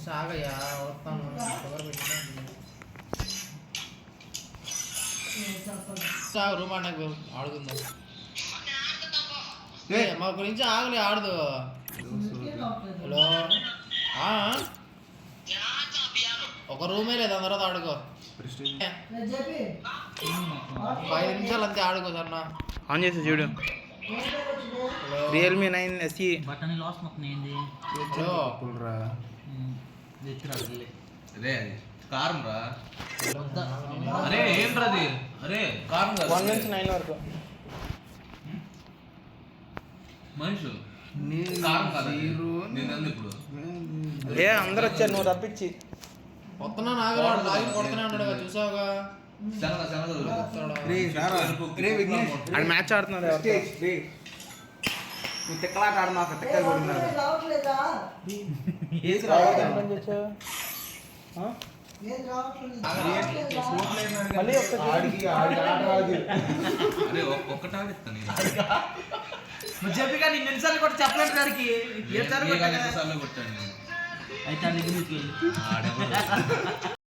సాగయ్యా వస్తాను రూమ్ అన్నకు ఆడుకుందాం మా గురించి ఆగలే ఆడదు. హలో ఒక రూమే లేదు అందరూ ఆడుకో 5 నిమిషాలు అంతే ఆడుకో సార్ నా ఆన్ చేసి చూడు. రియల్మీ 9 SE బటన్ లాస్ మొత్తం ఏంది అరే కారం రా. అరే ఏం రాది? అరే కారం 1 నుంచి 9 వరకు మనిషి కారం కాదు నేను ఇప్పుడు. ఏ అందరు వచ్చారు నువ్వు తప్పించి వస్తున్నా నాగరాడు లాగి కొడుతూనే ఉన్నాడు చూసావుగా. మ్యాచ్ ఆడుతున్నాడు. నువ్వు తిక్కలాట ఆడు మాకు తిక్క కొడుతున్నాడు. ఒక్కటి ఆడిస్తాను చెప్పి కానీ 2 నిమిషాలు కూడా చెప్పలేదు దానికి. కొట్టాను అయితే